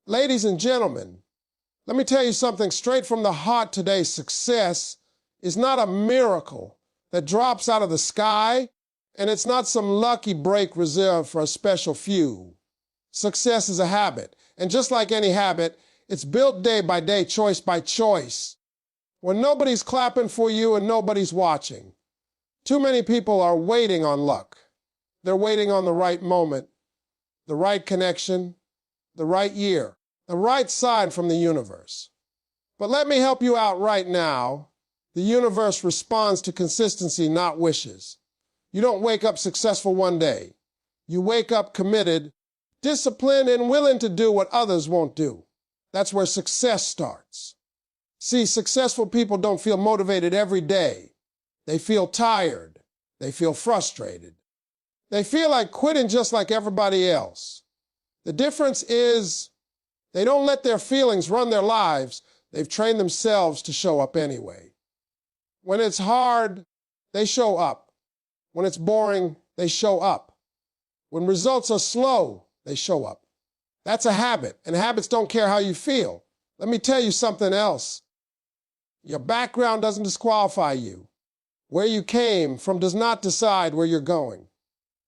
Ladies and gentlemen, let me tell you something straight from the heart today. Success is not a miracle that drops out of the sky, and it's not some lucky break reserved for a special few. Success is a habit, and just like any habit, it's built day by day, choice by choice. When nobody's clapping for you and nobody's watching, too many people are waiting on luck. They're waiting on the right moment, the right connection, the right year, the right sign from the universe. But let me help you out right now. The universe responds to consistency, not wishes. You don't wake up successful one day. You wake up committed, disciplined, and willing to do what others won't do. That's where success starts. See, successful people don't feel motivated every day. They feel tired. They feel frustrated. They feel like quitting just like everybody else. The difference is they don't let their feelings run their lives. They've trained themselves to show up anyway. When it's hard, they show up. When it's boring, they show up. When results are slow, they show up. That's a habit, and habits don't care how you feel. Let me tell you something else. Your background doesn't disqualify you. Where you came from does not decide where you're going.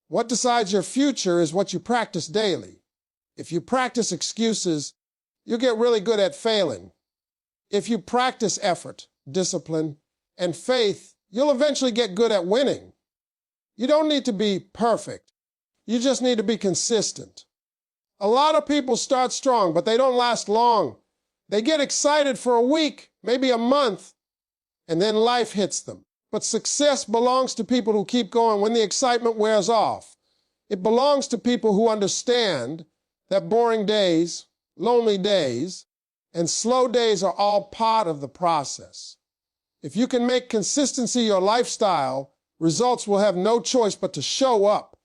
What decides your future is what you practice daily. If you practice excuses, you'll get really good at failing. If you practice effort, discipline, and faith, you'll eventually get good at winning. You don't need to be perfect. You just need to be consistent. A lot of people start strong, but they don't last long. They get excited for a week, maybe a month, and then life hits them. But success belongs to people who keep going when the excitement wears off. It belongs to people who understand that boring days, lonely days, and slow days are all part of the process. If you can make consistency your lifestyle, results will have no choice but to show up.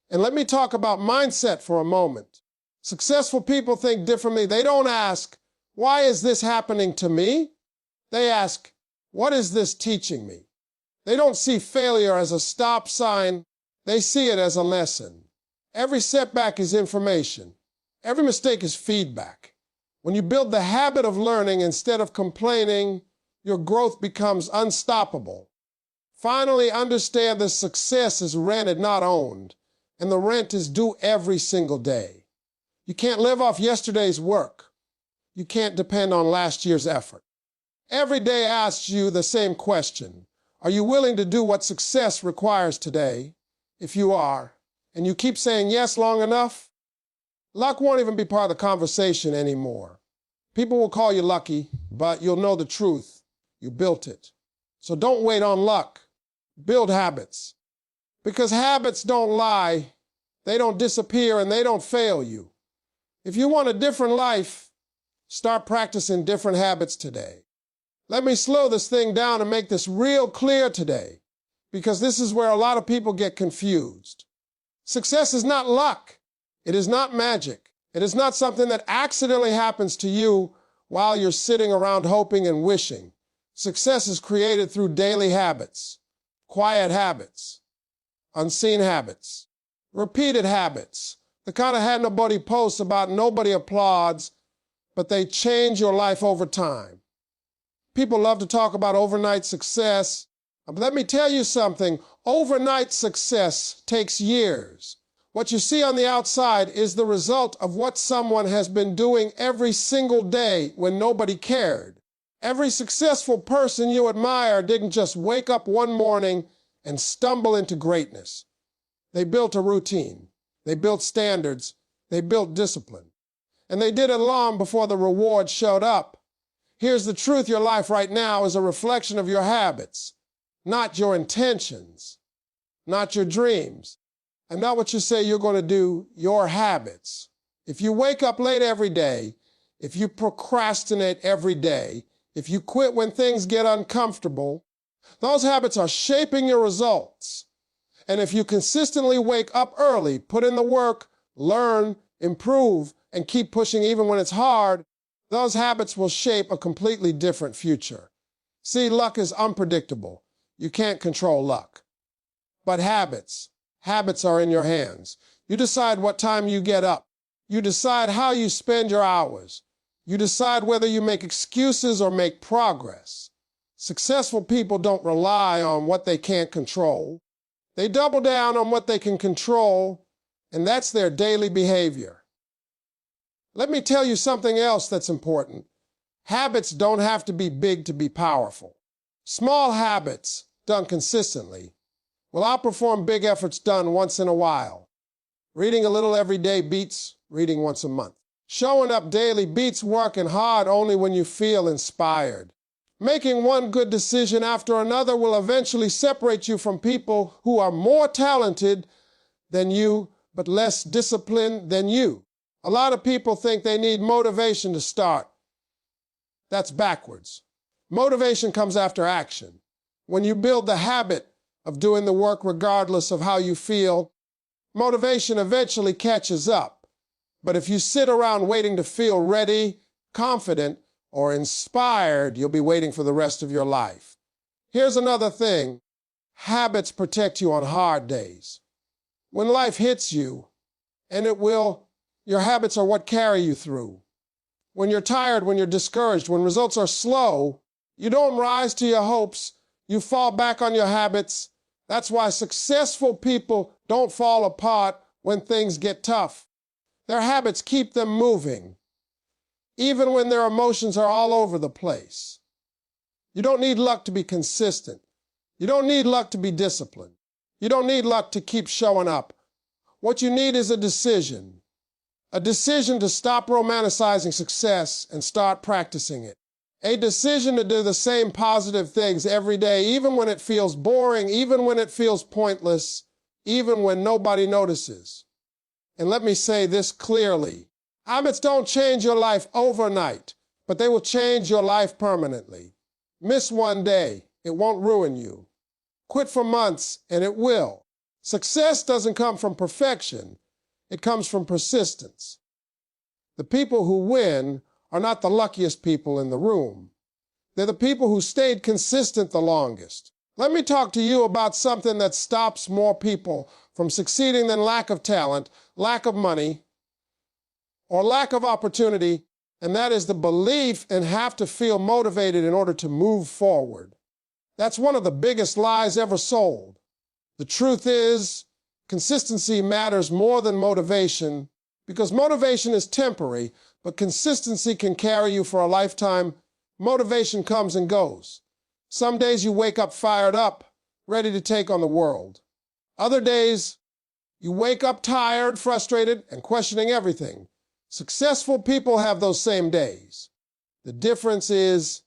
And let me talk about mindset for a moment. Successful people think differently. They don't ask, why is this happening to me? They ask, what is this teaching me? They don't see failure as a stop sign. They see it as a lesson. Every setback is information. Every mistake is feedback. When you build the habit of learning instead of complaining, your growth becomes unstoppable. Finally, understand that success is rented, not owned, and the rent is due every single day. You can't live off yesterday's work. You can't depend on last year's effort. Every day asks you the same question. Are you willing to do what success requires today? If you are, and you keep saying yes long enough, luck won't even be part of the conversation anymore. People will call you lucky, but you'll know the truth. You built it. So don't wait on luck. Build habits. Because habits don't lie, they don't disappear, and they don't fail you. If you want a different life, start practicing different habits today. Let me slow this thing down and make this real clear today, because this is where a lot of people get confused. Success is not luck. It is not magic. It is not something that accidentally happens to you while you're sitting around hoping and wishing. Success is created through daily habits, quiet habits, unseen habits, repeated habits, the kind of hat nobody posts about, nobody applauds, but they change your life over time. People love to talk about overnight success. But let me tell you something. Overnight success takes years. What you see on the outside is the result of what someone has been doing every single day when nobody cared. Every successful person you admire didn't just wake up one morning and stumble into greatness. They built a routine. They built standards. They built discipline. And they did it long before the reward showed up. Here's the truth. Your life right now is a reflection of your habits, not your intentions, not your dreams, and not what you say you're going to do, your habits. If you wake up late every day, if you procrastinate every day, if you quit when things get uncomfortable, those habits are shaping your results. And if you consistently wake up early, put in the work, learn, improve, and keep pushing even when it's hard, those habits will shape a completely different future. See, luck is unpredictable. You can't control luck. But habits are in your hands. You decide what time you get up. You decide how you spend your hours. You decide whether you make excuses or make progress. Successful people don't rely on what they can't control. They double down on what they can control, and that's their daily behavior. Let me tell you something else that's important. Habits don't have to be big to be powerful. Small habits done consistently will outperform big efforts done once in a while. Reading a little every day beats reading once a month. Showing up daily beats working hard only when you feel inspired. Making one good decision after another will eventually separate you from people who are more talented than you, but less disciplined than you. A lot of people think they need motivation to start. That's backwards. Motivation comes after action. When you build the habit of doing the work regardless of how you feel, motivation eventually catches up. But if you sit around waiting to feel ready, confident, or inspired, you'll be waiting for the rest of your life. Here's another thing. Habits protect you on hard days. When life hits you, and it will, your habits are what carry you through. When you're tired, when you're discouraged, when results are slow, you don't rise to your hopes. You fall back on your habits. That's why successful people don't fall apart when things get tough. Their habits keep them moving, even when their emotions are all over the place. You don't need luck to be consistent. You don't need luck to be disciplined. You don't need luck to keep showing up. What you need is a decision to stop romanticizing success and start practicing it. A decision to do the same positive things every day, even when it feels boring, even when it feels pointless, even when nobody notices. And let me say this clearly. Habits don't change your life overnight, but they will change your life permanently. Miss one day, it won't ruin you. Quit for months, and it will. Success doesn't come from perfection. It comes from persistence. The people who win are not the luckiest people in the room. They're the people who stayed consistent the longest. Let me talk to you about something that stops more people from succeeding than lack of talent, lack of money, or lack of opportunity, and that is the belief in have to feel motivated in order to move forward. That's one of the biggest lies ever sold. The truth is, consistency matters more than motivation, because motivation is temporary, but consistency can carry you for a lifetime. Motivation comes and goes. Some days you wake up fired up, ready to take on the world. Other days, you wake up tired, frustrated, and questioning everything. Successful people have those same days. The difference is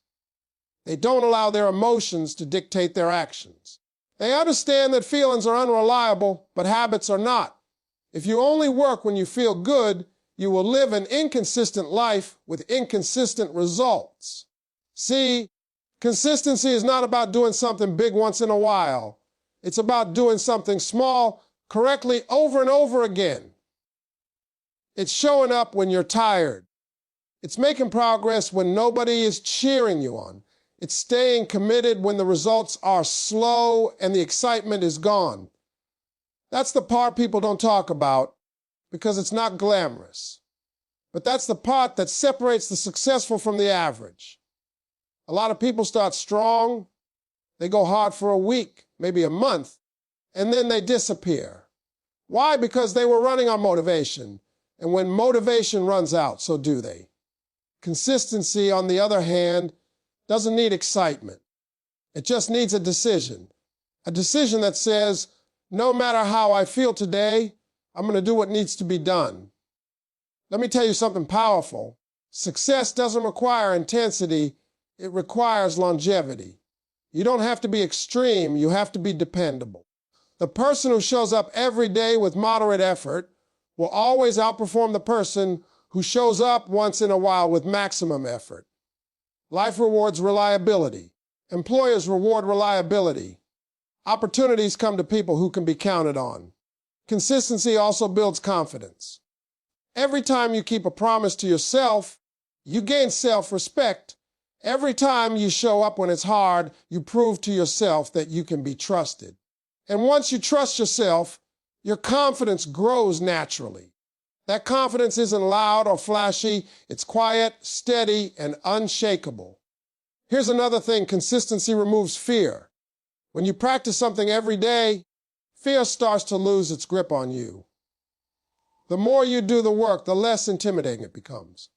they don't allow their emotions to dictate their actions. They understand that feelings are unreliable, but habits are not. If you only work when you feel good, you will live an inconsistent life with inconsistent results. See, consistency is not about doing something big once in a while. It's about doing something small correctly over and over again. It's showing up when you're tired. It's making progress when nobody is cheering you on. It's staying committed when the results are slow and the excitement is gone. That's the part people don't talk about because it's not glamorous. But that's the part that separates the successful from the average. A lot of people start strong, they go hard for a week, maybe a month, and then they disappear. Why? Because they were running on motivation. And when motivation runs out, so do they. Consistency, on the other hand, doesn't need excitement. It just needs a decision that says, no matter how I feel today, I'm going to do what needs to be done. Let me tell you something powerful. Success doesn't require intensity, it requires longevity. You don't have to be extreme, you have to be dependable. The person who shows up every day with moderate effort will always outperform the person who shows up once in a while with maximum effort. Life rewards reliability. Employers reward reliability. Opportunities come to people who can be counted on. Consistency also builds confidence. Every time you keep a promise to yourself, you gain self-respect. Every time you show up when it's hard, you prove to yourself that you can be trusted. And once you trust yourself, your confidence grows naturally. That confidence isn't loud or flashy. It's quiet, steady, and unshakable. Here's another thing: consistency removes fear. When you practice something every day, fear starts to lose its grip on you. The more you do the work, the less intimidating it becomes.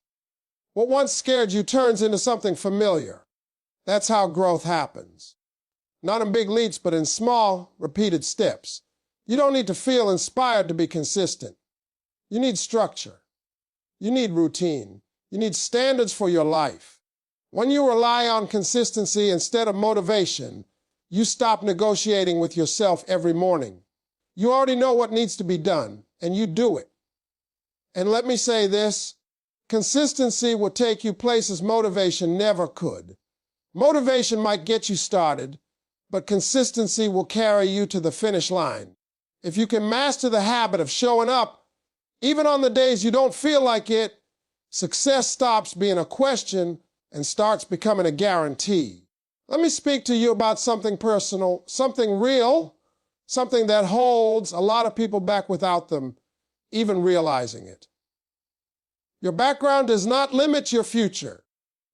What once scared you turns into something familiar. That's how growth happens. Not in big leaps, but in small, repeated steps. You don't need to feel inspired to be consistent. You need structure. You need routine. You need standards for your life. When you rely on consistency instead of motivation, you stop negotiating with yourself every morning. You already know what needs to be done, and you do it. And let me say this: consistency will take you places motivation never could. Motivation might get you started, but consistency will carry you to the finish line. If you can master the habit of showing up, even on the days you don't feel like it, success stops being a question and starts becoming a guarantee. Let me speak to you about something personal, something real, something that holds a lot of people back without them even realizing it. Your background does not limit your future.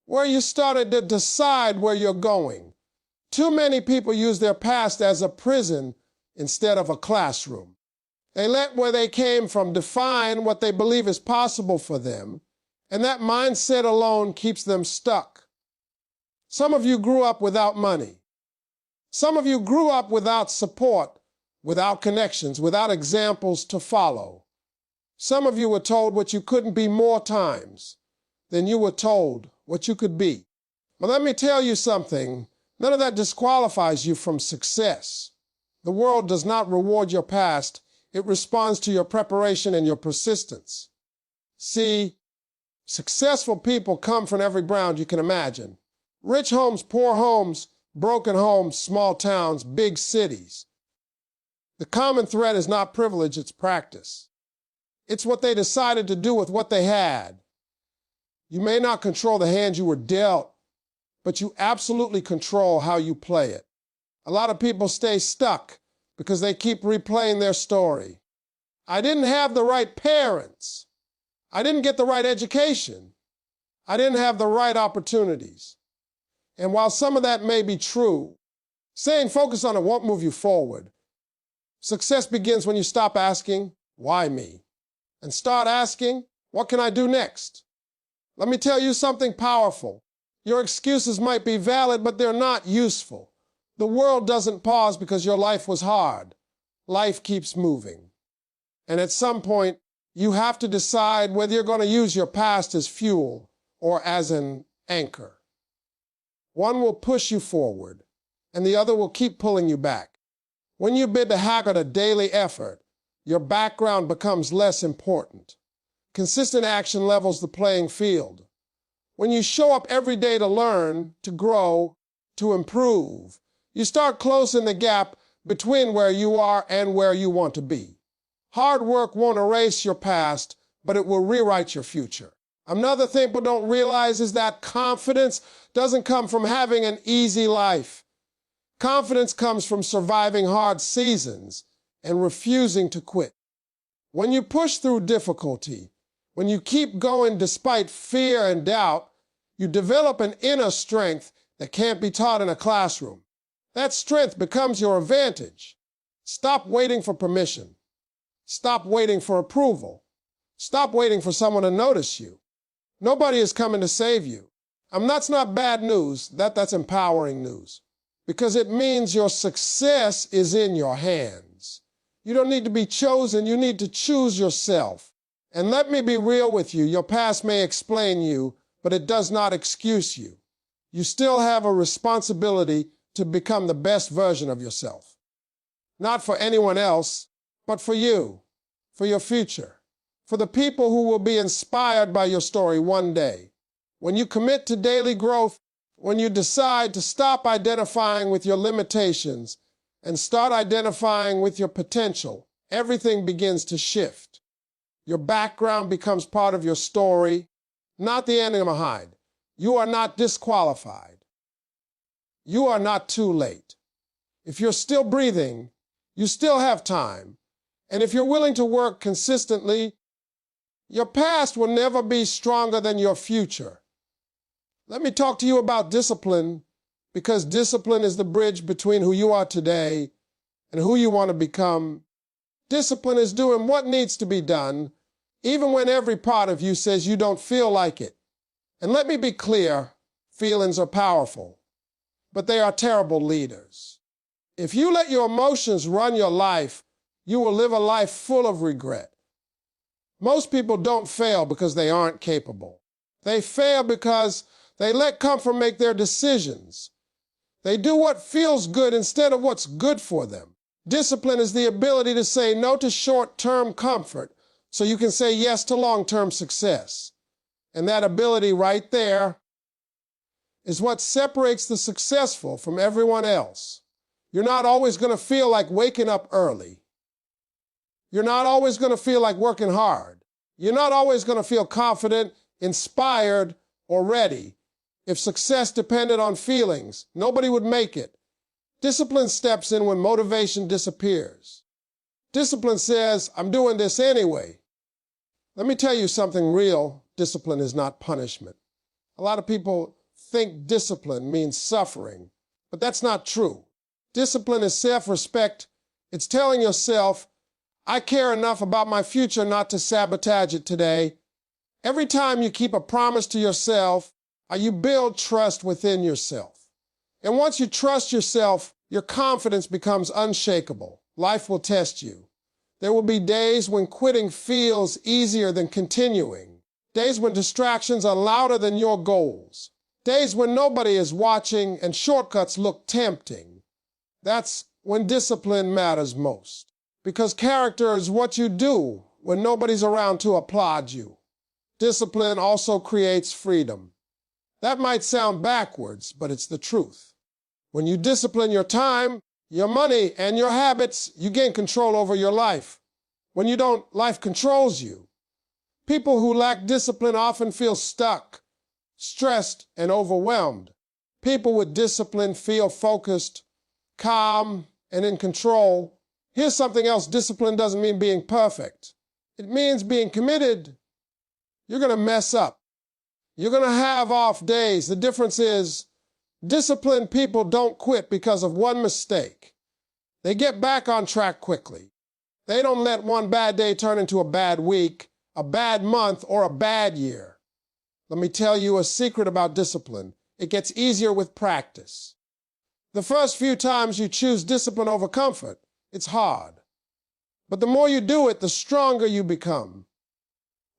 Where you started to decide where you're going. Too many people use their past as a prison instead of a classroom. They let where they came from define what they believe is possible for them, and that mindset alone keeps them stuck. Some of you grew up without money. Some of you grew up without support, without connections, without examples to follow. Some of you were told what you couldn't be more times than you were told what you could be. But let me tell you something. None of that disqualifies you from success. The world does not reward your past. It responds to your preparation and your persistence. See, successful people come from every background you can imagine. Rich homes, poor homes, broken homes, small towns, big cities. The common thread is not privilege, it's practice. It's what they decided to do with what they had. You may not control the hand you were dealt, but you absolutely control how you play it. A lot of people stay stuck because they keep replaying their story. I didn't have the right parents. I didn't get the right education. I didn't have the right opportunities. And while some of that may be true, saying focus on it won't move you forward. Success begins when you stop asking, why me? And start asking, what can I do next? Let me tell you something powerful. Your excuses might be valid, but they're not useful. The world doesn't pause because your life was hard. Life keeps moving. And at some point, you have to decide whether you're going to use your past as fuel or as an anchor. One will push you forward, and the other will keep pulling you back. When you bid the haggard a daily effort, your background becomes less important. Consistent action levels the playing field. When you show up every day to learn, to grow, to improve, you start closing the gap between where you are and where you want to be. Hard work won't erase your past, but it will rewrite your future. Another thing people don't realize is that confidence doesn't come from having an easy life. Confidence comes from surviving hard seasons and refusing to quit. When you push through difficulty, when you keep going despite fear and doubt, you develop an inner strength that can't be taught in a classroom. That strength becomes your advantage. Stop waiting for permission. Stop waiting for approval. Stop waiting for someone to notice you. Nobody is coming to save you. That's not bad news. That's empowering news. Because it means your success is in your hands. You don't need to be chosen. You need to choose yourself. And let me be real with you. Your past may explain you, but it does not excuse you. You still have a responsibility to become the best version of yourself. Not for anyone else, but for you, for your future, for the people who will be inspired by your story one day. When you commit to daily growth, when you decide to stop identifying with your limitations and start identifying with your potential, everything begins to shift. Your background becomes part of your story, not the ending of a hide. You are not disqualified. You are not too late. If you're still breathing, you still have time. And if you're willing to work consistently, Your past will never be stronger than your future. Let me talk to you about discipline, because discipline is the bridge between who you are today and who you want to become. Discipline is doing what needs to be done, even when every part of you says you don't feel like it. And let me be clear, feelings are powerful, but they are terrible leaders. If you let your emotions run your life, you will live a life full of regret. Most people don't fail because they aren't capable. They fail because they let comfort make their decisions. They do what feels good instead of what's good for them. Discipline is the ability to say no to short-term comfort so you can say yes to long-term success. And that ability right there is what separates the successful from everyone else. You're not always going to feel like waking up early. You're not always going to feel like working hard. You're not always going to feel confident, inspired, or ready. If success depended on feelings, nobody would make it. Discipline steps in when motivation disappears. Discipline says, I'm doing this anyway. Let me tell you something real. Discipline is not punishment. A lot of people think discipline means suffering, but that's not true. Discipline is self-respect. It's telling yourself, I care enough about my future not to sabotage it today. Every time you keep a promise to yourself, you build trust within yourself. And once you trust yourself, your confidence becomes unshakable. Life will test you. There will be days when quitting feels easier than continuing. Days when distractions are louder than your goals. Days when nobody is watching and shortcuts look tempting. That's when discipline matters most. Because character is what you do when nobody's around to applaud you. Discipline also creates freedom. That might sound backwards, but it's the truth. When you discipline your time, your money, and your habits, you gain control over your life. When you don't, life controls you. People who lack discipline often feel stuck, stressed, and overwhelmed. People with discipline feel focused, calm, and in control. Here's something else. Discipline doesn't mean being perfect. It means being committed. You're going to mess up. You're going to have off days. The difference is disciplined people don't quit because of one mistake. They get back on track quickly. They don't let one bad day turn into a bad week, a bad month, or a bad year. Let me tell you a secret about discipline. It gets easier with practice. The first few times you choose discipline over comfort, it's hard. But the more you do it, the stronger you become.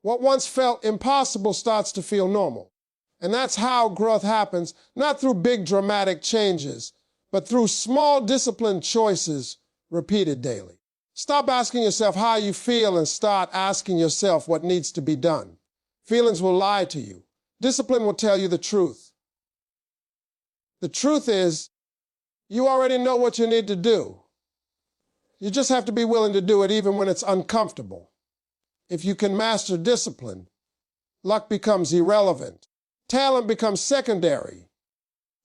What once felt impossible starts to feel normal. And that's how growth happens, not through big dramatic changes, but through small disciplined choices repeated daily. Stop asking yourself how you feel and start asking yourself what needs to be done. Feelings will lie to you. Discipline will tell you the truth. The truth is, you already know what you need to do. You just have to be willing to do it even when it's uncomfortable. If you can master discipline, luck becomes irrelevant. Talent becomes secondary.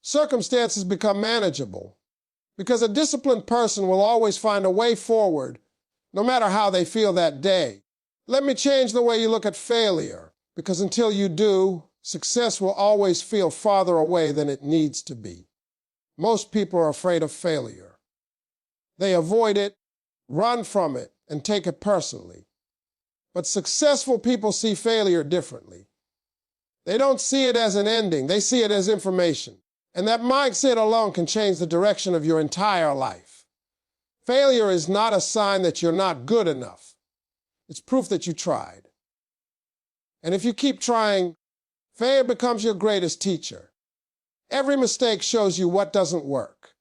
Circumstances become manageable. Because a disciplined person will always find a way forward, no matter how they feel that day. Let me change the way you look at failure, because until you do, success will always feel farther away than it needs to be. Most people are afraid of failure. They avoid it, run from it, and take it personally. But successful people see failure differently. They don't see it as an ending. They see it as information. And that mindset alone can change the direction of your entire life. Failure is not a sign that you're not good enough. It's proof that you tried. And if you keep trying, failure becomes your greatest teacher. Every mistake shows you what doesn't work.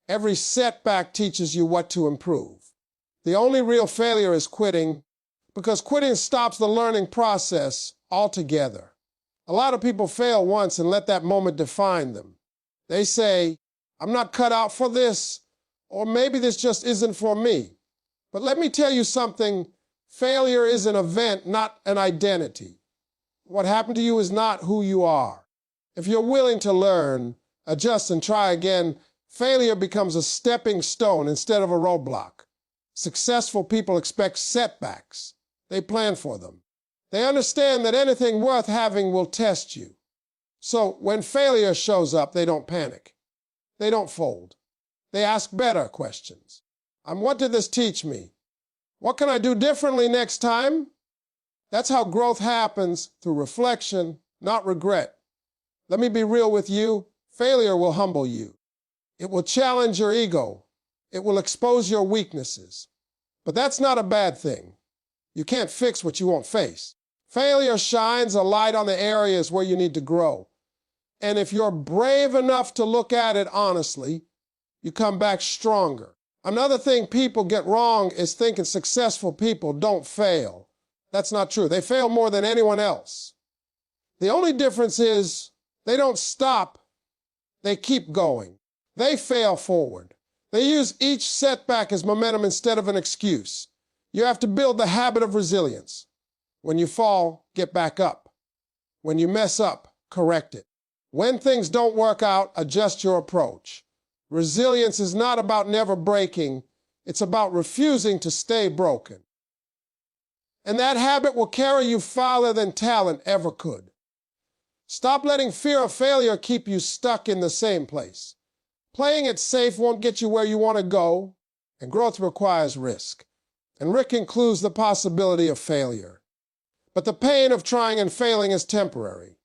Every setback teaches you what to improve. The only real failure is quitting, because quitting stops the learning process altogether. A lot of people fail once and let that moment define them. They say, I'm not cut out for this, or maybe this just isn't for me. But let me tell you something, failure is an event, not an identity. What happened to you is not who you are. If you're willing to learn, adjust, and try again, failure becomes a stepping stone instead of a roadblock. Successful people expect setbacks. They plan for them. They understand that anything worth having will test you. So when failure shows up, they don't panic. They don't fold. They ask better questions. What did this teach me? What can I do differently next time? That's how growth happens, through reflection, not regret. Let me be real with you. Failure will humble you. It will challenge your ego. It will expose your weaknesses. But that's not a bad thing. You can't fix what you won't face. Failure shines a light on the areas where you need to grow. And if you're brave enough to look at it honestly, you come back stronger. Another thing people get wrong is thinking successful people don't fail. That's not true. They fail more than anyone else. The only difference is they don't stop. They keep going. They fail forward. They use each setback as momentum instead of an excuse. You have to build the habit of resilience. When you fall, get back up. When you mess up, correct it. When things don't work out, adjust your approach. Resilience is not about never breaking. It's about refusing to stay broken. And that habit will carry you farther than talent ever could. Stop letting fear of failure keep you stuck in the same place. Playing it safe won't get you where you want to go, and growth requires risk. And risk includes the possibility of failure. But the pain of trying and failing is temporary.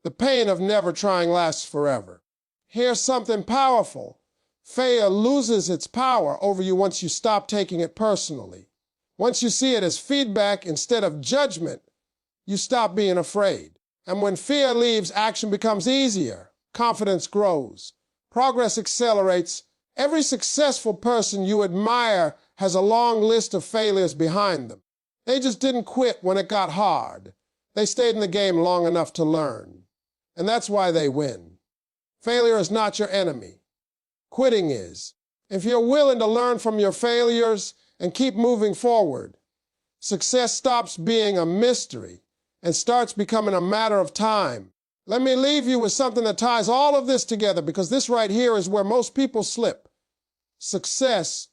The pain of never trying lasts forever. Here's something powerful. Failure loses its power over you once you stop taking it personally. Once you see it as feedback instead of judgment, you stop being afraid. And when fear leaves, action becomes easier. Confidence grows. Progress accelerates. Every successful person you admire has a long list of failures behind them. They just didn't quit when it got hard. They stayed in the game long enough to learn. And that's why they win. Failure is not your enemy. Quitting is. If you're willing to learn from your failures and keep moving forward, success stops being a mystery and starts becoming a matter of time. Let me leave you with something that ties all of this together, because this right here is where most people slip. Success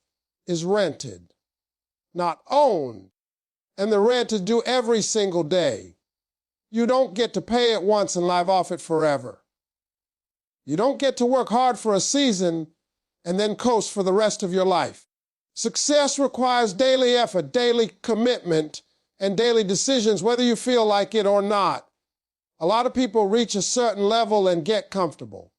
is rented, not owned. And the rent is due every single day. You don't get to pay it once and live off it forever. You don't get to work hard for a season and then coast for the rest of your life. Success requires daily effort, daily commitment, and daily decisions, whether you feel like it or not. A lot of people reach a certain level and get comfortable.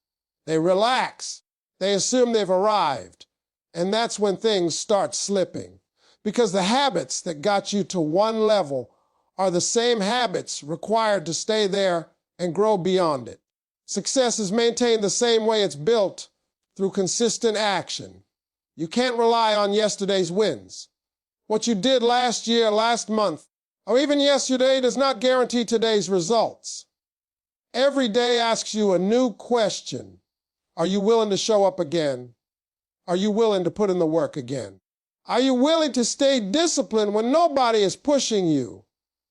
They relax. They assume they've arrived. And that's when things start slipping. Because the habits that got you to one level are the same habits required to stay there and grow beyond it. Success is maintained the same way it's built, through consistent action. You can't rely on yesterday's wins. What you did last year, last month, or even yesterday does not guarantee today's results. Every day asks you a new question. Are you willing to show up again? Are you willing to put in the work again? Are you willing to stay disciplined when nobody is pushing you?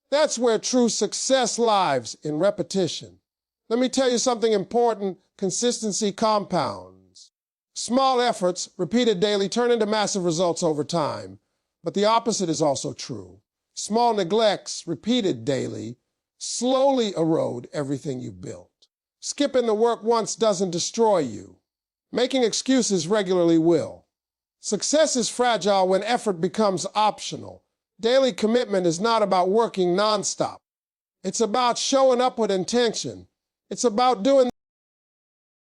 That's where true success lies, in repetition. Let me tell you something important. Consistency compounds. Small efforts, repeated daily, turn into massive results over time. But the opposite is also true. Small neglects, repeated daily, slowly erode everything you built. Skipping the work once doesn't destroy you. Making excuses regularly will. Success is fragile when effort becomes optional. Daily commitment is not about working nonstop. It's about showing up with intention. It's about doing